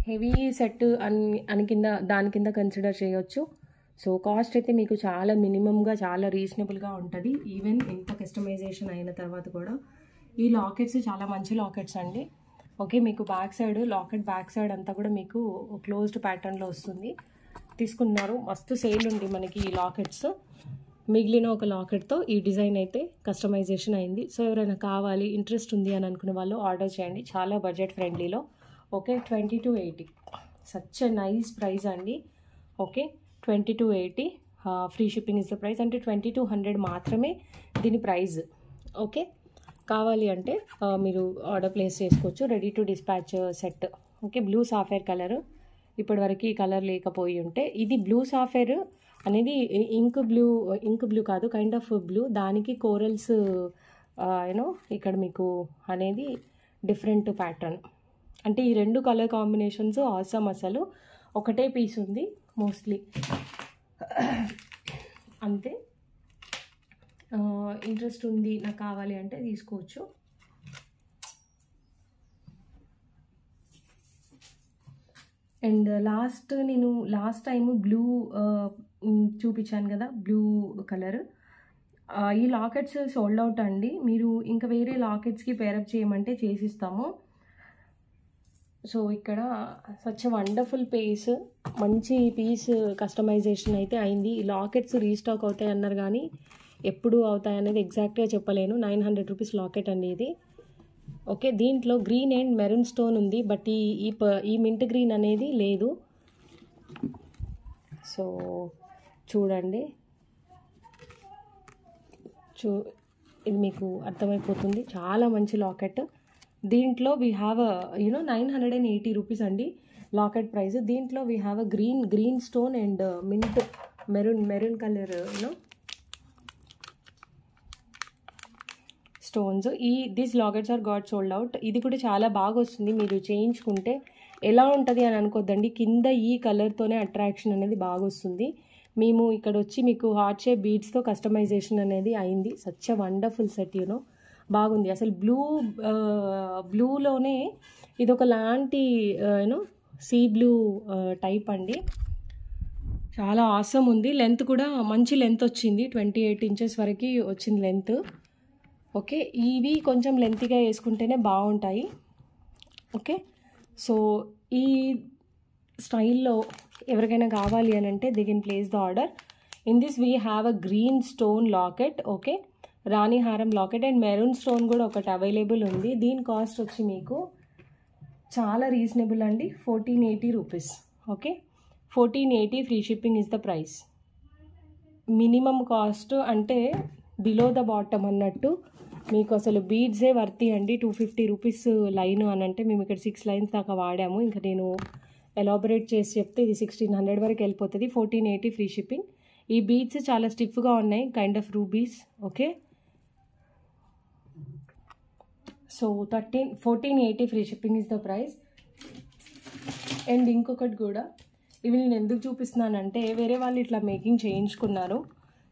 హెవీ సెట్ అని దాని కింద కన్సిడర్ చేయొచ్చు. సో కాస్ట్ అయితే మీకు చాలా మినిమంగా, చాలా రీజనబుల్గా ఉంటుంది. ఈవెన్ ఎంత కస్టమైజేషన్ అయిన తర్వాత కూడా. ఈ లాకెట్స్ చాలా మంచి లాకెట్స్ అండి. ఓకే, మీకు లాకెట్ బ్యాక్ సైడ్ అంతా కూడా మీకు క్లోజ్డ్ ప్యాటర్న్లో వస్తుంది. తీసుకున్నారు, మస్తు సేల్ ఉంది మనకి ఈ లాకెట్స్. మిగిలిన ఒక లాకెట్తో ఈ డిజైన్ అయితే కస్టమైజేషన్ అయింది. సో ఎవరైనా కావాలి, ఇంట్రెస్ట్ ఉంది అని అనుకునే వాళ్ళు ఆర్డర్ చేయండి. చాలా బడ్జెట్ ఫ్రెండ్లీలో. Okay, 2280. Such a nice price అండి. Okay, 2280 free shipping is the price. అంటే 2200 మాత్రమే దీని ప్రైస్. ఓకే, కావాలి అంటే మీరు ఆర్డర్ ప్లేస్ చేసుకోవచ్చు. Ready to dispatch set. Okay, blue sapphire colour. ఇప్పటివరకు ఈ కలర్ లేకపోయి ఉంటే, ఇది బ్లూ సాఫైర్ అనేది ఇంక్ బ్లూ కాదు, కైండ్ ఆఫ్ బ్లూ. దానికి కోరల్స్ యూనో ఇక్కడ మీకు అనేది డిఫరెంట్ ప్యాటర్న్. అంటే ఈ రెండు కలర్ కాంబినేషన్స్ ఆసమ్. అసలు ఒకటే పీస్ ఉంది మోస్ట్లీ, అంతే. ఇంట్రెస్ట్ ఉంది, నాకు కావాలి అంటే తీసుకోవచ్చు. అండ్ లాస్ట్ టైము బ్లూ చూపించాను కదా, బ్లూ కలర్. ఈ లాకెట్స్ సోల్డ్ అవుట్ అండి. మీరు ఇంకా వేరే లాకెట్స్కి పేరప్ చేయమంటే చేసిస్తాము. సో ఇక్కడ సచ్ వండర్ఫుల్ మంచి పీస్ కస్టమైజేషన్ అయితే అయింది. ఈ లాకెట్స్ రీస్టాక్ అవుతాయి అన్నారు కానీ ఎప్పుడు అవుతాయి అనేది ఎగ్జాక్ట్గా చెప్పలేను. 900 రూపీస్ లాకెట్ అండి ఇది. ఓకే, దీంట్లో గ్రీన్ అండ్ మెరూన్ స్టోన్ ఉంది, బట్ ఈ మింట్ గ్రీన్ అనేది లేదు. సో చూడండి, ఇది మీకు అర్థమైపోతుంది. చాలా మంచి లాకెట్. దీంట్లో వీ హ్యావ్ 980 రూపీస్ అండి లాకెట్ ప్రైస్. దీంట్లో we have green stone and mint maroon colour stones. These lockets are got sold out. ఇది కూడా చాలా బాగా వస్తుంది. మీరు చేయించుకుంటే ఎలా ఉంటుంది అని అనుకోద్దండి, కింద ఈ కలర్తోనే అట్రాక్షన్ అనేది బాగా వస్తుంది. మేము ఇక్కడ వచ్చి మీకు హార్ట్ షేప్ బీడ్స్తో కస్టమైజేషన్ అనేది అయింది. Such a wonderful set. బాగుంది అసలు. బ్లూలోనే ఇది ఒక లాంటి సీ బ్లూ టైప్ అండి. చాలా ఆసమ్ ఉంది. లెంత్ కూడా మంచి లెంత్ వచ్చింది. 28 ఇంచెస్ వరకు వచ్చింది లెంత్. ఓకే, ఇవి కొంచెం లెంత్గా వేసుకుంటేనే బాగుంటాయి. ఓకే, సో ఈ స్టైల్లో ఎవరికైనా కావాలి అని అంటే they can place the order. In this we have a green stone locket. Okay, రాణి హారం లాకెట్ అండ్ మెరూన్ స్టోన్ కూడా ఒకటి అవైలబుల్ ఉంది. దీని కాస్ట్ వచ్చి మీకు చాలా రీజనబుల్ అండి, 1480 rupees. Okay, 1480 free shipping is the price. Minimum cost అంటే బిలో ద బాటమ్ అన్నట్టు. మీకు అసలు బీడ్సే వర్తి అండి. 250 రూపీస్ లైన్ అని అంటే మేము ఇక్కడ 6 లైన్స్ దాకా వాడాము. ఇంకా నేను ఎలాబరేట్ చేసి చెప్తే ఇది 1600 వరకు వెళ్ళిపోతుంది. 1480 ఫ్రీ షిప్పింగ్. ఈ బీడ్స్ చాలా స్టిఫ్గా ఉన్నాయి, kind of rubies. Okay, so 1480 free shipping is the price. And ఇంకొకటి కూడా, ఇవి నేను ఎందుకు చూపిస్తున్నానంటే వేరే వాళ్ళు ఇట్లా మేకింగ్ చేయించుకున్నారు.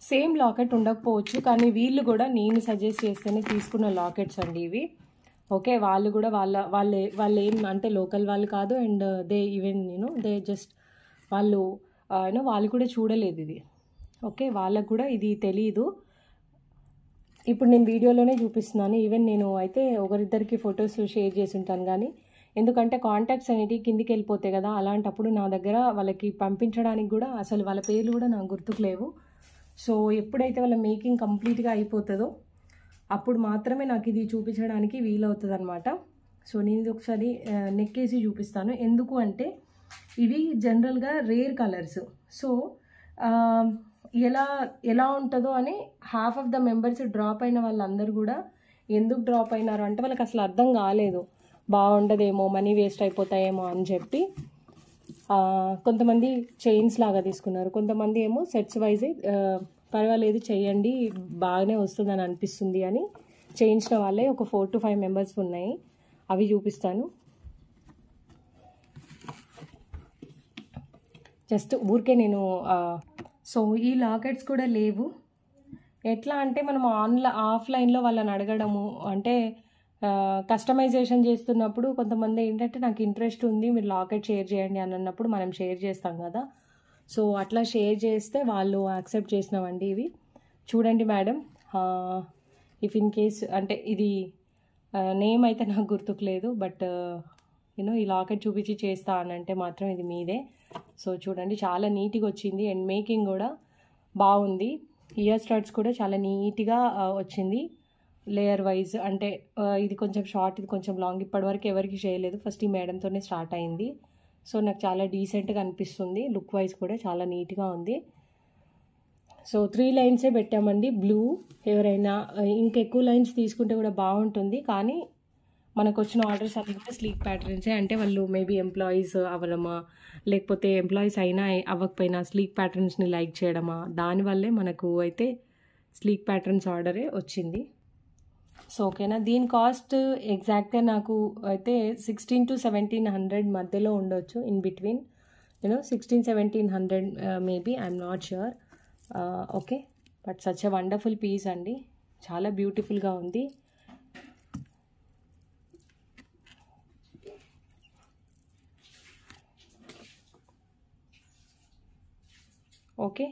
సేమ్ లాకెట్ ఉండకపోవచ్చు, కానీ వీళ్ళు కూడా నేను సజెస్ట్ చేస్తేనే తీసుకున్న లాకెట్స్ అండి ఇవి. ఓకే, వాళ్ళు కూడా వాళ్ళు ఏం అంటే లోకల్ వాళ్ళు కాదు. And they even they just వాళ్ళు వాళ్ళు కూడా చూడలేదు ఇది. ఓకే, వాళ్ళకు కూడా ఇది తెలీదు. ఇప్పుడు నేను వీడియోలోనే చూపిస్తున్నాను. ఈవెన్ నేను అయితే ఒకరిద్దరికి ఫొటోస్ షేర్ చేసి ఉంటాను, కానీ ఎందుకంటే కాంటాక్ట్స్ అనేవి కిందికి వెళ్ళిపోతాయి కదా, అలాంటప్పుడు నా దగ్గర వాళ్ళకి పంపించడానికి కూడా అసలు వాళ్ళ పేర్లు కూడా నాకు గుర్తుకు లేవు. సో ఎప్పుడైతే వాళ్ళ మేకింగ్ కంప్లీట్గా అయిపోతుందో అప్పుడు మాత్రమే నాకు ఇది చూపించడానికి వీలవుతుంది అనమాట. సో నేను ఇది ఒకసారి నెక్కేసి చూపిస్తాను. ఎందుకు అంటే ఇవి జనరల్గా రేర్ కలర్స్. సో ఎలా ఉంటుందో అని half of the members drop అయిన వాళ్ళందరూ కూడా ఎందుకు డ్రాప్ అయినారు అంటే వాళ్ళకి అసలు అర్థం కాలేదు, బాగుండదేమో, మనీ వేస్ట్ అయిపోతాయేమో అని చెప్పి కొంతమంది చైన్స్ లాగా తీసుకున్నారు. కొంతమంది ఏమో సెట్స్ వైజ్ పర్వాలేదు చేయండి బాగానే వస్తుందని అనిపిస్తుంది అని చేయించిన వాళ్ళే ఒక 4 to 5 మెంబర్స్ ఉన్నాయి. అవి చూపిస్తాను. జస్ట్ ఊరికే నేను సో ఈ లాకెట్స్ కూడా లేవు. ఎట్లా అంటే మనం ఆఫ్లైన్లో వాళ్ళని అడగడము అంటే కస్టమైజేషన్ చేస్తున్నప్పుడు కొంతమంది ఏంటంటే నాకు ఇంట్రెస్ట్ ఉంది మీరు లాకెట్ షేర్ చేయండి అని అన్నప్పుడు మనం షేర్ చేస్తాం కదా. సో అట్లా షేర్ చేస్తే వాళ్ళు యాక్సెప్ట్ చేసినామండి. ఇవి చూడండి మేడం, ఇఫ్ ఇన్ కేస్ అంటే ఇది నేమ్ అయితే నాకు గుర్తుకు లేదు, బట్ ఈ లాకెట్ చూపించి చేస్తా అని అంటే మాత్రం ఇది మీదే. సో చూడండి చాలా నీట్గా వచ్చింది అండ్ మేకింగ్ కూడా బాగుంది. ఇయర్ స్టడ్స్ కూడా చాలా నీట్గా వచ్చింది లేయర్ వైజ్. అంటే ఇది కొంచెం షార్ట్, ఇది కొంచెం లాంగ్. ఇప్పటివరకు ఎవరికి చేయలేదు, ఫస్ట్ ఈ మేడంతోనే స్టార్ట్ అయింది. సో నాకు చాలా డీసెంట్గా అనిపిస్తుంది, లుక్ వైజ్ కూడా చాలా నీట్గా ఉంది. సో 3 లైన్సే పెట్టామండి బ్లూ. ఎవరైనా ఇంకెక్కువ లైన్స్ తీసుకుంటే కూడా బాగుంటుంది, కానీ మనకు వచ్చిన ఆర్డర్స్ అట్లా స్లీక్ ప్యాటర్న్సే. అంటే వాళ్ళు మేబీ ఎంప్లాయీస్ అవ్వడమా, లేకపోతే ఎంప్లాయీస్ అయినా అవ్వకపోయినా స్లీక్ ప్యాటర్న్స్ని లైక్ చేయడమా, దానివల్లే మనకు అయితే స్లీక్ ప్యాటర్న్స్ ఆర్డరే వచ్చింది. సో ఓకేనా, దీని కాస్ట్ ఎగ్జాక్ట్గా నాకు అయితే 1600 to 1700 మధ్యలో ఉండొచ్చు, in between 1600-1700 maybe, I'm not sure. Okay, but such a wonderful piece అండి, చాలా బ్యూటిఫుల్గా ఉంది. Okay,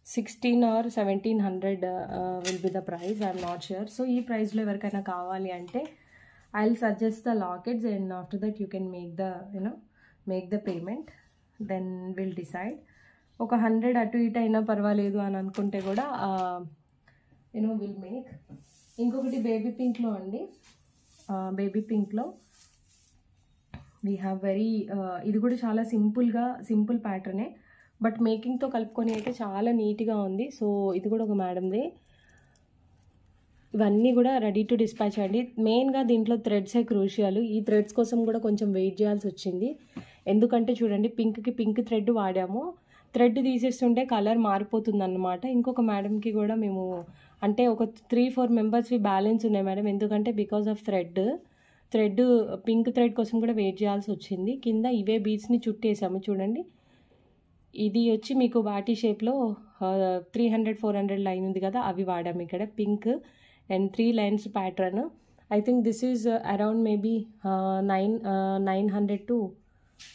16 or 1700 will be the price, I'm not sure. So ఈ ప్రైస్లో ఎవరికైనా కావాలి అంటే I'll suggest the lockets, and after that you can make the payment, then we'll decide. ఒక 100 అటు ఇటు అయినా పర్వాలేదు అని అనుకుంటే కూడా విల్ మేక్. ఇంకొకటి బేబీ పింక్లో అండి, బేబీ పింక్లో వీ హ్యావ్ వెరీ ఇది కూడా చాలా సింపుల్ ప్యాటర్నే, బట్ మేకింగ్తో కలుపుకొని అయితే చాలా నీట్గా ఉంది. సో ఇది కూడా ఒక మేడంది. ఇవన్నీ కూడా రెడీ టు డిస్పాచ్ అండి. మెయిన్గా దీంట్లో థ్రెడ్సే క్రూషియల్. ఈ థ్రెడ్స్ కోసం కూడా కొంచెం వెయిట్ చేయాల్సి వచ్చింది, ఎందుకంటే చూడండి పింక్కి పింక్ థ్రెడ్ వాడాము. థ్రెడ్ తీసేస్తుంటే కలర్ మారిపోతుంది అన్నమాట. ఇంకొక మేడంకి కూడా మేము అంటే ఒక 3-4 మెంబర్స్వి బ్యాలెన్స్ ఉన్నాయి మేడం, ఎందుకంటే because of thread pink thread కోసం కూడా వెయిట్ చేయాల్సి వచ్చింది. కింద ఇవే బీడ్స్ని చుట్టేసాము చూడండి. ఇది వచ్చి మీకు బాటీ షేప్లో 300-400 లైన్ ఉంది కదా, అవి వాడాము ఇక్కడ pink and 3 lines pattern. I think this is around maybe 900 to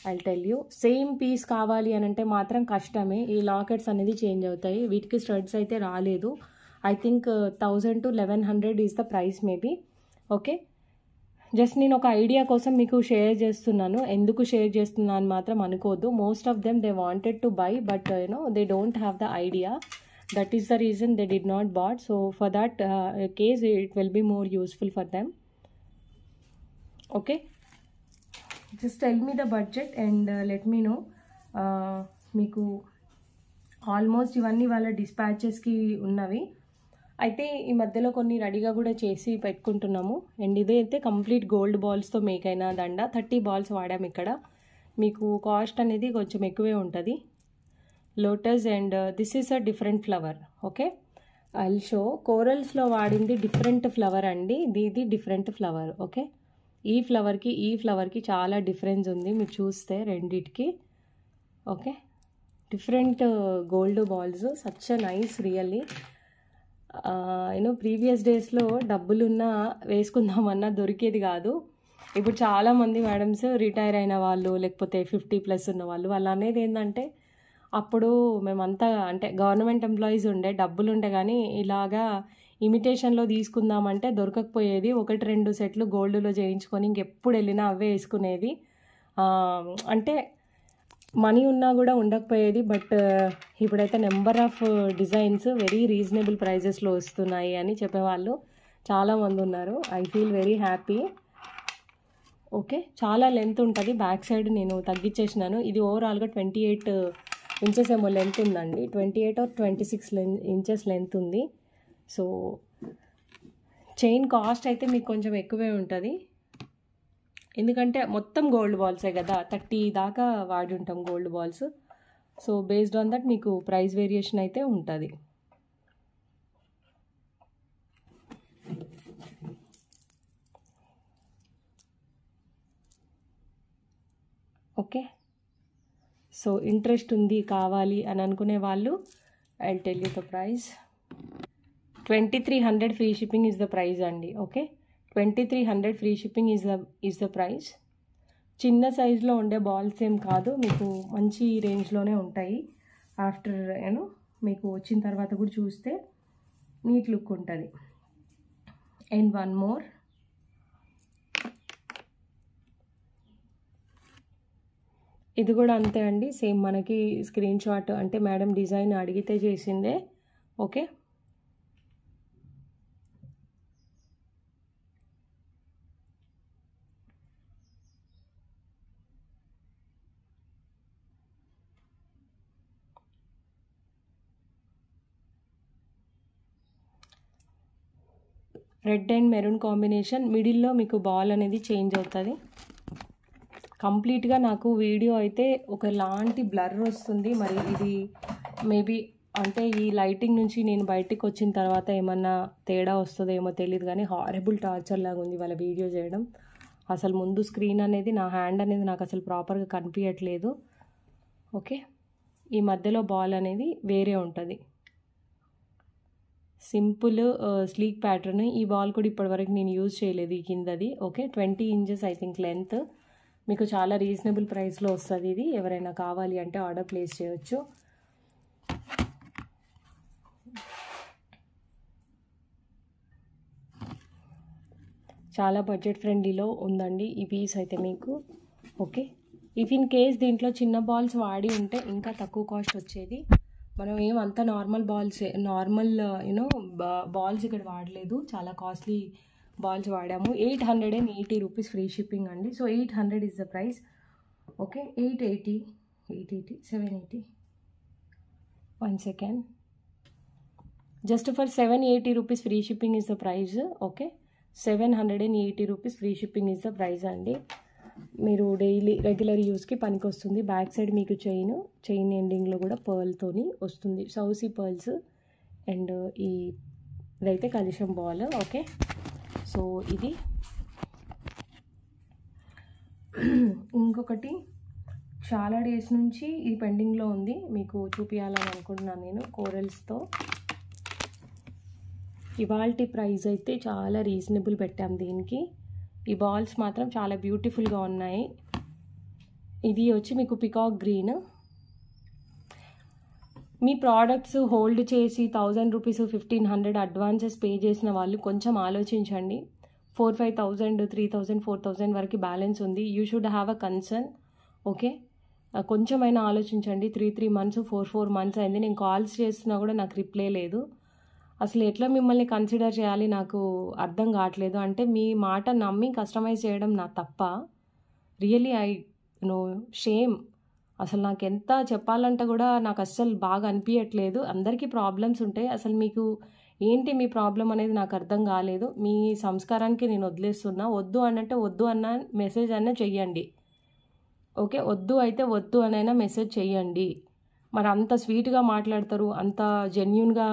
I'll tell you. Same piece కావాలి అని అంటే మాత్రం కష్టమే, ఈ లాకెట్స్ అనేది చేంజ్ అవుతాయి. వీటికి స్టడ్స్ అయితే రాలేదు. I think 1000 to 1100 is the price maybe. Okay, just నేను ఒక ఐడియా కోసం మీకు షేర్ చేస్తున్నాను. ఎందుకు షేర్ చేస్తున్నాను మాత్రం అనుకోవద్దు. Most of them they wanted to buy, but they don't have the idea. That is the reason they did not bought. So for that case it will be more useful for them. Okay, just tell me the budget and let me know. మీకు almost ఇవన్నీ వాళ్ళ డిస్పాచెస్కి ఉన్నవి. అయితే ఈ మధ్యలో కొన్ని రెడీగా కూడా చేసి పెట్టుకుంటున్నాము. అండ్ ఇదైతే కంప్లీట్ గోల్డ్ బాల్స్తో మేక్ అయిన దండ. 30 బాల్స్ వాడాము ఇక్కడ. మీకు కాస్ట్ అనేది కొంచెం ఎక్కువే ఉంటుంది. Lotus and this is a different flower. Okay, I'll show. కోరల్స్లో వాడింది డిఫరెంట్ ఫ్లవర్ అండి, ఇది డిఫరెంట్ ఫ్లవర్. ఓకే, ఈ ఫ్లవర్కి చాలా డిఫరెన్స్ ఉంది మీరు చూస్తే రెండిటికి. Okay, different gold balls, such nice really. Previous డేస్లో డబ్బులున్నా వేసుకుందామన్నా దొరికేది కాదు. ఇప్పుడు చాలామంది మేడమ్స్ రిటైర్ అయిన వాళ్ళు, లేకపోతే 50+ ఉన్న వాళ్ళు అనేది ఏంటంటే, అప్పుడు మేమంతా అంటే గవర్నమెంట్ ఎంప్లాయీస్ ఉండే, డబ్బులు ఉండే, కానీ ఇలాగా ఇమిటేషన్లో తీసుకుందామంటే దొరకకపోయేది. 1-2 సెట్లు గోల్డ్లో చేయించుకొని ఇంకెప్పుడు వెళ్ళినా అవే వేసుకునేది. అంటే మనీ ఉన్నా కూడా ఉండకపోయేది. బట్ ఇప్పుడైతే number of designs very reasonable ప్రైజెస్లో వస్తున్నాయి అని చెప్పేవాళ్ళు చాలామంది ఉన్నారు. I feel very happy. Okay, చాలా లెంత్ ఉంటుంది. బ్యాక్ సైడ్ నేను తగ్గించేసినాను. ఇది ఓవరాల్గా 28 ఇంచెస్ ఏమో లెంత్ ఉందండి, 28 or 26 ఇంచెస్ లెంత్ ఉంది. సో చైన్ కాస్ట్ అయితే మీకు కొంచెం ఎక్కువే ఉంటుంది, ఎందుకంటే మొత్తం గోల్డ్ బాల్సే కదా, 30 దాకా వాడి ఉంటాం gold balls. So based on that మీకు ప్రైస్ వేరియేషన్ అయితే ఉంటుంది. ఓకే, సో ఇంట్రెస్ట్ ఉంది కావాలి అని అనుకునే వాళ్ళు, I tell you the price. 2300 free shipping is the price అండి. Okay, 2300 free shipping is the price. చిన్న సైజులో ఉండే బాల్స్ ఏం కాదు, మీకు మంచి రేంజ్లోనే ఉంటాయి. ఆఫ్టర్ మీకు వచ్చిన తర్వాత కూడా చూస్తే నీట్ లుక్ ఉంటుంది. అండ్ వన్ మోర్, ఇది కూడా అంతే అండి, సేమ్ మనకి స్క్రీన్ షాట్ అంటే మేడం డిజైన్ అడిగితే చేసిందే. Okay, red and maroon combination, మిడిల్లో మీకు బాల్ అనేది చేంజ్ అవుతుంది. కంప్లీట్గా నాకు వీడియో అయితే ఒకలాంటి బ్లర్ వస్తుంది. మరి ఇది మేబీ అంటే ఈ లైటింగ్ నుంచి నేను బయటికి వచ్చిన తర్వాత ఏమన్నా తేడా వస్తుందేమో తెలియదు, కానీ హారబుల్ టార్చర్ లాగా ఉంది వాళ్ళ వీడియో చేయడం. అసలు ముందు స్క్రీన్ అనేది, నా హ్యాండ్ అనేది నాకు అసలు ప్రాపర్గా కనిపించట్లేదు. ఓకే, ఈ మధ్యలో బాల్ అనేది వేరే ఉంటుంది, సింపుల్ స్లీక్ ప్యాటర్న్. ఈ బాల్ కూడా ఇప్పటివరకు నేను యూజ్ చేయలేదు, ఈ కిందది. Okay, 20 inches I think length. మీకు చాలా రీజనబుల్ ప్రైస్లో వస్తుంది ఇది. ఎవరైనా కావాలి అంటే ఆర్డర్ ప్లేస్ చేయొచ్చు. చాలా బడ్జెట్ ఫ్రెండ్లీలో ఉందండి ఈ పీస్ అయితే మీకు. ఓకే, ఇఫ్ ఇన్ కేస్ దీంట్లో చిన్న బాల్స్ వాడి ఉంటే ఇంకా తక్కువ కాస్ట్ వచ్చేది. మనం ఏమంతా నార్మల్ బాల్స్ ఇక్కడ వాడలేదు, చాలా కాస్ట్లీ బాల్స్ వాడాము. 880 రూపీస్ ఫ్రీ షిప్పింగ్ అండి. So 800 is the price. Okay, 880 780 1 second, just for 780 rupees free shipping is the price. Okay, 780 rupees free shipping is the price అండి. మీరు డైలీ రెగ్యులర్ యూస్కి పనికి వస్తుంది. బ్యాక్ సైడ్ మీకు చైన్ ఎండింగ్లో కూడా పర్ల్తోని వస్తుంది, సౌసీ పర్ల్స్. అండ్ ఇదైతే కలిషం బాల్. ఓకే, సో ఇది. ఇంకొకటి చాలా డేస్ నుంచి ఇది పెండింగ్లో ఉంది, మీకు చూపించాలని అనుకుంటున్నాను నేను. కోరల్స్తో ఇవాల్టి ప్రైస్ అయితే చాలా రీజనబుల్ పెట్టాం దీనికి. ఈ బాల్స్ మాత్రం చాలా బ్యూటిఫుల్గా ఉన్నాయి. ఇది వచ్చి మీకు పికాక్ గ్రీన్. మీ ప్రోడక్ట్స్ హోల్డ్ చేసి 1000 రూపీస్ 1500 అడ్వాన్సెస్ పే చేసిన వాళ్ళు కొంచెం ఆలోచించండి. 4,000 5,000 3,000 4,000 వరకు బ్యాలెన్స్ ఉంది. You should have a concern. Okay, కొంచెమైనా ఆలోచించండి. 3 months 4 months అయింది, నేను కాల్స్ చేస్తున్నా కూడా నాకు రిప్లై లేదు. అసలు ఎట్లా మిమ్మల్ని కన్సిడర్ చేయాలి నాకు అర్థం కావట్లేదు. అంటే మీ మాట నమ్మి కస్టమైజ్ చేయడం నా తప్ప? Really I know shame. అసలు నాకు ఎంత చెప్పాలంటే కూడా నాకు అస్సలు బాగా అనిపించట్లేదు. అందరికీ ప్రాబ్లమ్స్ ఉంటాయి, అసలు మీకు ఏంటి మీ ప్రాబ్లం అనేది నాకు అర్థం కాలేదు. మీ సంస్కారానికి నేను వదిలేస్తున్నా. వద్దు అనంటే వద్దు అన్న మెసేజ్ అన్న చెయ్యండి. ఓకే, వద్దు అయితే వద్దు అనైనా మెసేజ్ చేయండి. మరి అంత స్వీట్గా మాట్లాడతారు, అంత జెన్యున్గా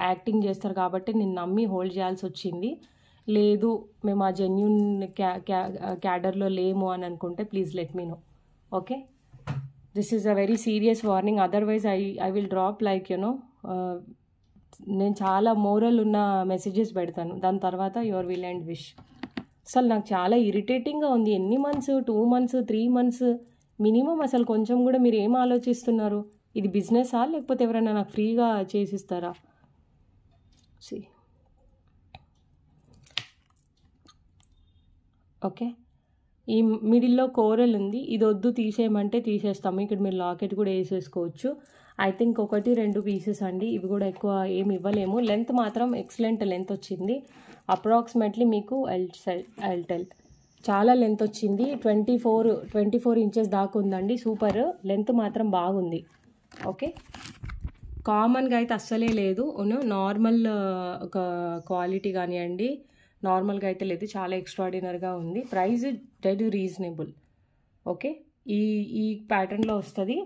యాక్టింగ్ చేస్తారు కాబట్టి నేను నమ్మి హోల్డ్ చేయాల్సి వచ్చింది. లేదు మేము ఆ జెన్యున్ క్యాడర్లో లేము అని అనుకుంటే please let me know. Okay, this is a very serious warning. Otherwise I will drop like you know, నేను చాలా మోరల్ ఉన్న మెసేజెస్ పెడతాను, దాని తర్వాత యువర్ విల్ అండ్ విష్. అసలు నాకు చాలా ఇరిటేటింగ్గా ఉంది. ఎన్ని మంత్స్, 2 months 3 months మినిమం. అసలు కొంచెం కూడా మీరు ఏం ఆలోచిస్తున్నారు? ఇది బిజినెసా లేకపోతే ఎవరైనా నాకు ఫ్రీగా చేసిస్తారా? సి ఓకే, ఈ మిడిల్లో కోరల్ ఉంది, ఇది వద్దు తీసేయమంటే తీసేస్తాము. ఇక్కడ మీరు లాకెట్ కూడా వేసేసుకోవచ్చు. ఐ థింక్ 1-2 పీసెస్ అండి, ఇవి కూడా ఎక్కువ ఏమి ఇవ్వలేము. లెంత్ మాత్రం ఎక్సలెంట్ లెంత్ వచ్చింది. అప్రాక్సిమేట్లీ మీకు ఎల్టెల్ చాలా లెంత్ వచ్చింది. 24 inches దాకా ఉందండి. సూపర్ లెంత్ మాత్రం బాగుంది. ఓకే, కామన్గా అయితే అస్సలే లేదు. నార్మల్ ఒక క్వాలిటీ కానివ్వండి, నార్మల్గా అయితే లేదు, చాలా ఎక్స్ట్రాడినరీగా ఉంది. Price did reasonable. ఓకే, ఈ ప్యాటర్న్లో వస్తుంది.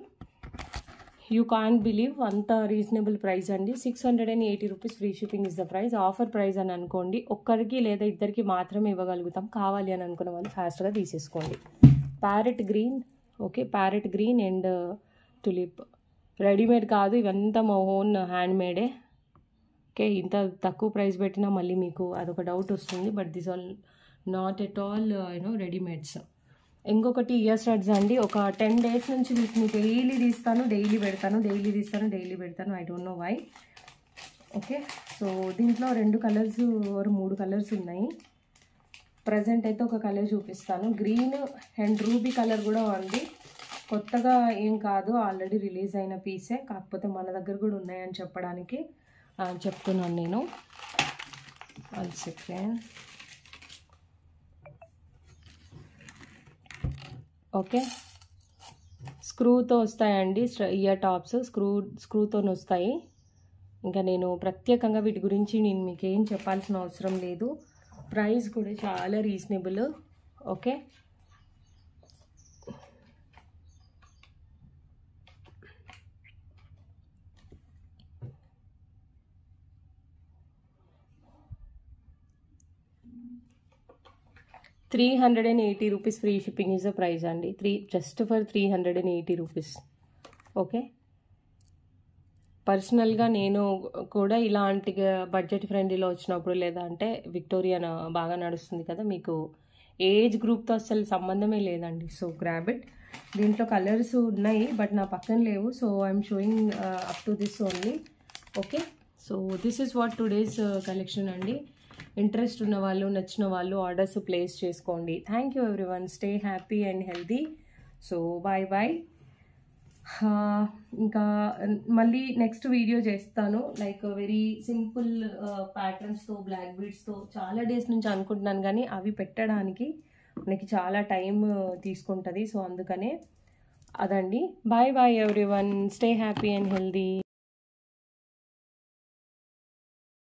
యూ కాంట్ బిలీవ్, అంత రీజనబుల్ ప్రైస్ అండి. 680 rupees free shipping is the price. Offer price అని అనుకోండి, ఒక్కరికి లేదా ఇద్దరికి మాత్రమే ఇవ్వగలుగుతాం. కావాలి అని అనుకున్న వాళ్ళు ఫాస్ట్గా తీసేసుకోండి. Parrot green. Okay, parrot green and tulip. Readymade కాదు, ఇవంతా మా ఓన్ హ్యాండ్మేడే. ఓకే, ఇంత తక్కువ ప్రైస్ పెట్టినా మళ్ళీ మీకు అదొక డౌట్ వస్తుంది. But this all not at all readymades. ఇంకొకటి ఇయర్ స్టడ్స్ అండి. ఒక 10 days నుంచి వీటిని డైలీ తీస్తాను, డైలీ పెడతాను, డైలీ తీస్తాను, డైలీ పెడతాను. I don't know why. Okay, so దీంట్లో 2 కలర్స్ 3 కలర్స్ ఉన్నాయి. ప్రజెంట్ అయితే ఒక కలర్ చూపిస్తాను. గ్రీన్ అండ్ రూబీ కలర్ కూడా ఉంది. కొత్తగా ఏం కాదు, ఆల్రెడీ రిలీజ్ అయిన పీసే, కాకపోతే మన దగ్గర కూడా ఉన్నాయని చెప్పడానికి చెప్తున్నాను నేను. 1 second. ఓకే, స్క్రూతో వస్తాయండి ఇయర్ టాప్స్. స్క్రూతో వస్తాయి. ఇంకా నేను ప్రత్యేకంగా వీటి గురించి నేను మీకు ఏం చెప్పాల్సిన అవసరం లేదు. ప్రైస్ కూడా చాలా reasonable. Okay, ₹380 free shipping is the price అండి. Just for 380 rupees. ఓకే, పర్సనల్గా నేను కూడా ఇలాంటి బడ్జెట్ ఫ్రెండ్లీలో వచ్చినప్పుడు, లేదా అంటే విక్టోరియన్ బాగా నడుస్తుంది కదా, మీకు ఏజ్ గ్రూప్తో అసలు సంబంధమే లేదండి. So grab it. దీంట్లో కలర్స్ ఉన్నాయి బట్ నా పక్కన లేవు. So I'm showing up to this only. Okay, so this is what today's collection అండి. ఇంట్రెస్ట్ ఉన్న వాళ్ళు, నచ్చిన వాళ్ళు ఆర్డర్స్ ప్లేస్ చేసుకోండి. Thank you everyone. Stay happy and healthy. So bye bye. ఇంకా మళ్ళీ నెక్స్ట్ వీడియో చేస్తాను, లైక్ వెరీ సింపుల్ ప్యాటర్న్స్తో, బ్లాక్ బీడ్స్తో. చాలా డేస్ నుంచి అనుకుంటున్నాను కానీ అవి పెట్టడానికి మనకి చాలా టైం తీసుకుంటుంది. సో అందుకనే అదండి. Bye bye everyone. Stay happy and healthy.